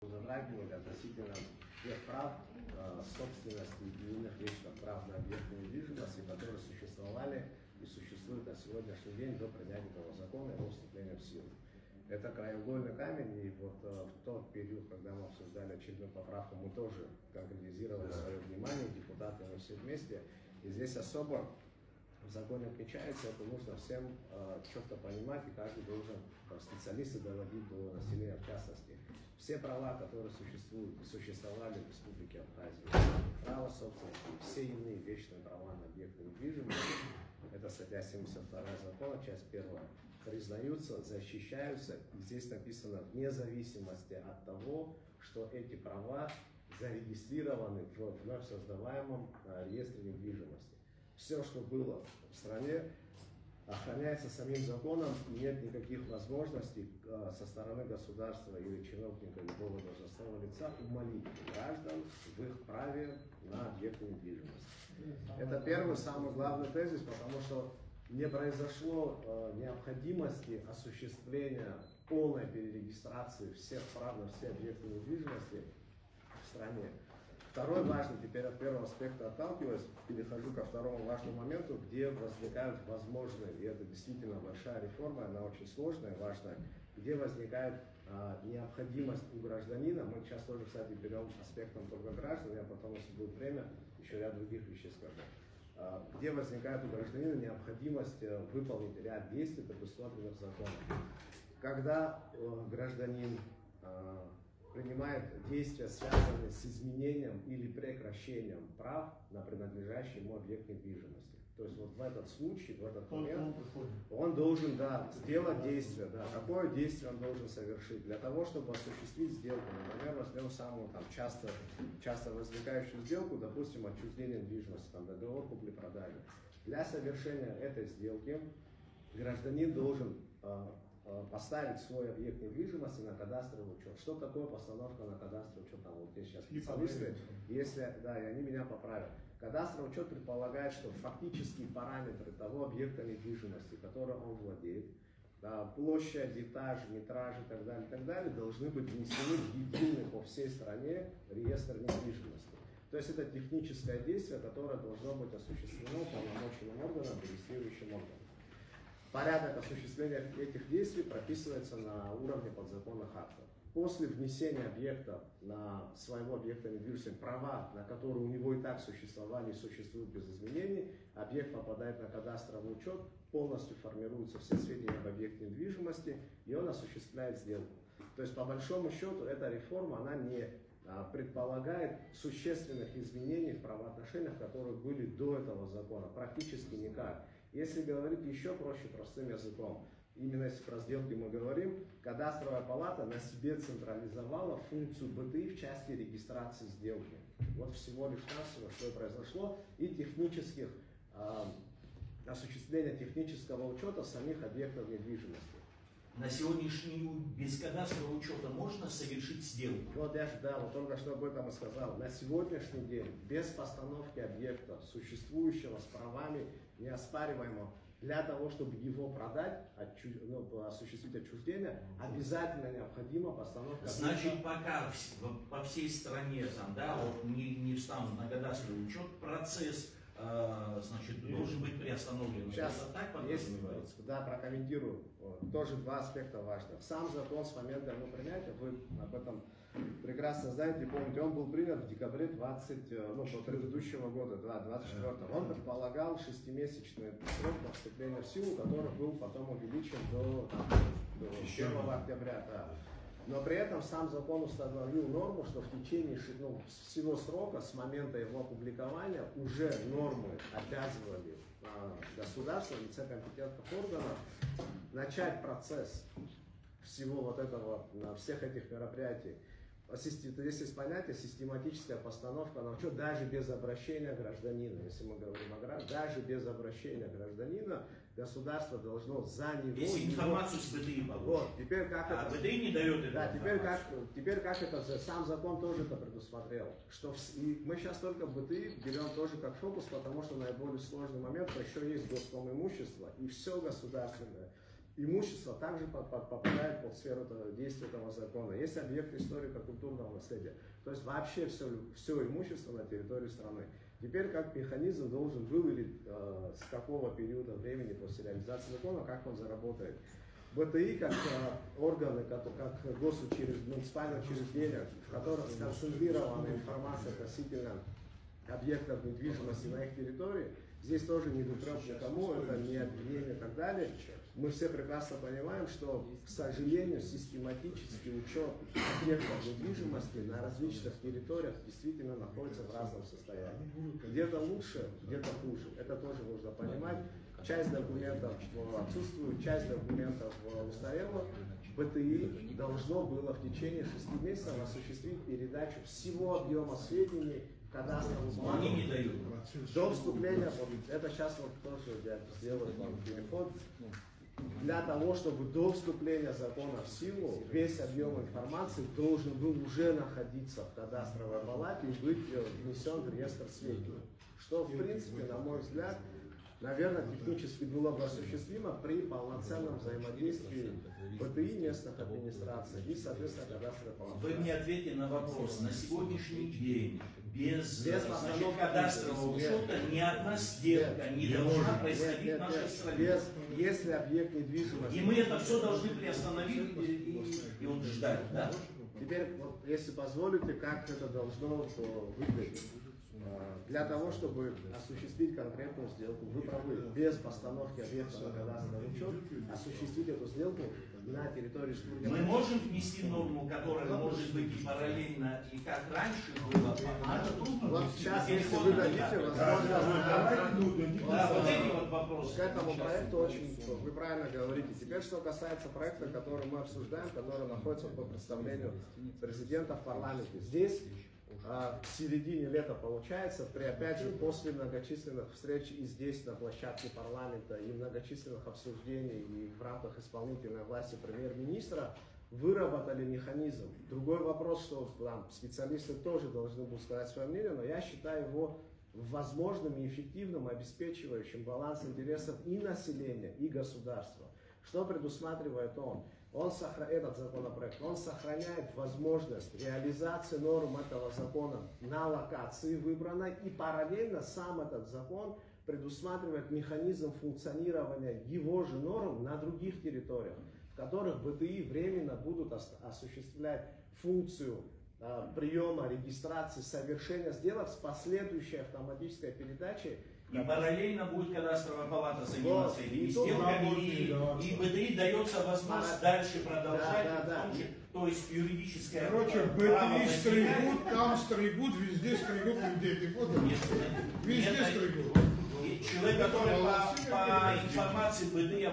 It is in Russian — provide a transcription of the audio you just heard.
затрагивали относительно тех прав собственности и иных вечных прав на объектную недвижимость, которые существовали и существуют на сегодняшний день до принятия этого закона и его вступления в силу. Это краеугольный камень, и вот в тот период, когда мы обсуждали очередную поправку, мы тоже конкретизировали свое внимание, депутаты, мы все вместе, и здесь особо в законе отмечается, это нужно всем четко понимать, и каждый должен, специалисты, доводить до населения в частности. Все права, которые существуют и существовали в Республике Абхазия, право собственности, все иные вечные права на объектную недвижимость, это статья 72 закона, часть 1, признаются, защищаются, и здесь написано вне зависимости от того, что эти права зарегистрированы в вновь создаваемом реестре недвижимости. Все, что было в стране, охраняется самим законом, и нет никаких возможностей со стороны государства или чиновника любого должностного лица умолить граждан в их праве на объектную недвижимость. Это первый, самый главный тезис, потому что не произошло необходимости осуществления полной перерегистрации всех прав на все объекты недвижимости в стране. Второй важный, теперь от первого аспекта отталкиваясь, перехожу ко второму важному моменту, где возникают возможные, и это действительно большая реформа, она очень сложная, важная, где возникает необходимость у гражданина, мы сейчас тоже, кстати, берем аспектом только граждан, я потом, если будет время, еще ряд других вещей скажу, где возникает у гражданина необходимость выполнить ряд действий, предусмотренных законом. Когда гражданин принимает действия, связанные с изменением или прекращением прав на принадлежащий ему объект недвижимости. То есть вот в этот случай, в этот момент он должен сделать действие. Какое действие он должен совершить? Для того, чтобы осуществить сделку, например, возьмем самую часто возникающую сделку, допустим, отчуждение недвижимости, договор купли-продажи. Для совершения этой сделки гражданин должен поставить свой объект недвижимости на кадастровый учет. Что такое постановка на кадастровый учет? Вот здесь сейчас специалисты, если, и они меня поправят. Кадастровый учет предполагает, что фактические параметры того объекта недвижимости, которым он владеет, площадь, этаж, метраж и так далее, должны быть внесены в единый по всей стране реестр недвижимости. То есть это техническое действие, которое должно быть осуществлено полномоченным органом, регистрирующим органом. Порядок осуществления этих действий прописывается на уровне подзаконных актов. После внесения объекта на своего объекта недвижимости права, на которые у него и так существовали и существуют без изменений, объект попадает на кадастровый учет, полностью формируются все сведения об объекте недвижимости, и он осуществляет сделку. То есть по большому счету эта реформа, она не предполагает существенных изменений в правоотношениях, которые были до этого закона, практически никак. Если говорить еще проще, простым языком, именно если про сделки мы говорим, кадастровая палата на себе централизовала функцию БТИ в части регистрации сделки. Вот всего лишь навсего, что и произошло, и технических, осуществления технического учета самих объектов недвижимости. На сегодняшний день без кадастрового учета можно совершить сделку? Вот я же, вот только что об этом и сказал. На сегодняшний день без постановки объекта, существующего с правами неоспариваемого, для того, чтобы его продать, осуществить отчуждение, обязательно необходима постановка. Значит, пока по всей стране не встанут на кадастровый учет, процесс должен быть приостановлен. Сейчас так подразумевается? Прокомментирую. Тоже два аспекта важных. Сам закон с момента его принятия, вы об этом прекрасно знаете, помните, он был принят в декабре предыдущего года, 24-го. Он предполагал 6-месячный срок до вступления в силу, который был потом увеличен до 1 октября. Но при этом сам закон установил норму, что в течение всего срока, с момента его опубликования, уже нормы обязывали государство, в лице компетентных органов, начать процесс всех этих мероприятий. Здесь есть понятие систематическая постановка на учет даже без обращения гражданина. Если мы говорим о гражданах, даже без обращения гражданина государство должно за него... Если информацию с БТИ получит. Теперь как это... БТИ не дает это. Теперь как это сам закон тоже это предусмотрел. И мы сейчас только БТИ берем тоже как фокус, потому что наиболее сложный момент, что еще есть госкомимущество и все государственное. имущество также попадает под сферу действия этого закона. Есть объекты историко-культурного наследия. То есть вообще все имущество на территории страны. Теперь как механизм должен выявить, с какого периода времени после реализации закона, как он заработает. БТИ как органы, как муниципальные учреждения, в которых сконцентрирована информация относительно объектов недвижимости на их территории, здесь тоже не упрек никому, это не обвинение и так далее. Мы все прекрасно понимаем, что, к сожалению, систематический учет объектов недвижимости на различных территориях действительно находится в разном состоянии. Где-то лучше, где-то хуже. Это тоже нужно понимать. Часть документов отсутствует, часть документов устарела. БТИ должно было в течение 6 месяцев осуществить передачу всего объема сведений в кадастровую базу. Они не дают. До вступления, вот это сейчас вот тоже я сделаю вам переход. Для того, чтобы до вступления закона в силу весь объем информации должен был уже находиться в кадастровой палате и быть внесен в реестр сведений. Что, в принципе, на мой взгляд, наверное, технически было бы осуществимо при полноценном взаимодействии БТИ местных администраций и, соответственно, кадастровой палаты. Вы мне ответьте на вопрос. На сегодняшний день без кадастрового учета ни одна сделка не должна происходить в нашей стране. Если объект недвижимости. И мы это все должны приостановить и вот ждать. Да? Теперь, вот, если позволите, как это должно выглядеть. Для того, чтобы осуществить конкретную сделку, вы правы, без постановки объекта на кадастровый учет, осуществить эту сделку на территории республики. Мы можем внести норму, которая может быть и параллельно, и как раньше было. Вот сейчас, если вы дадите возможность, вот эти вот вопросы. К этому проекту очень, вы правильно говорите. Теперь, что касается проекта, который мы обсуждаем, который находится по представлению президента в парламенте. Здесь в середине лета получается, опять же, после многочисленных встреч и здесь, на площадке парламента, и многочисленных обсуждений, и в рамках исполнительной власти премьер-министра, выработали механизм. Другой вопрос, что там специалисты тоже должны будут сказать свое мнение, но я считаю его возможным и эффективным, обеспечивающим баланс интересов и населения, и государства. Что предусматривает он? Этот законопроект, он сохраняет возможность реализации норм этого закона на локации выбранной, и параллельно сам этот закон предусматривает механизм функционирования его же норм на других территориях, в которых БТИ временно будут осуществлять функцию приема, регистрации, совершения сделок с последующей автоматической передачей. И параллельно будет кадастровая палата заниматься этими сделками, и БТИ дается возможность дальше продолжать, то есть юридическое право. Короче, БТИ стригут, там стригут, везде стригут людей. Ты понял? Везде стригут. Человек, который по информации БТИ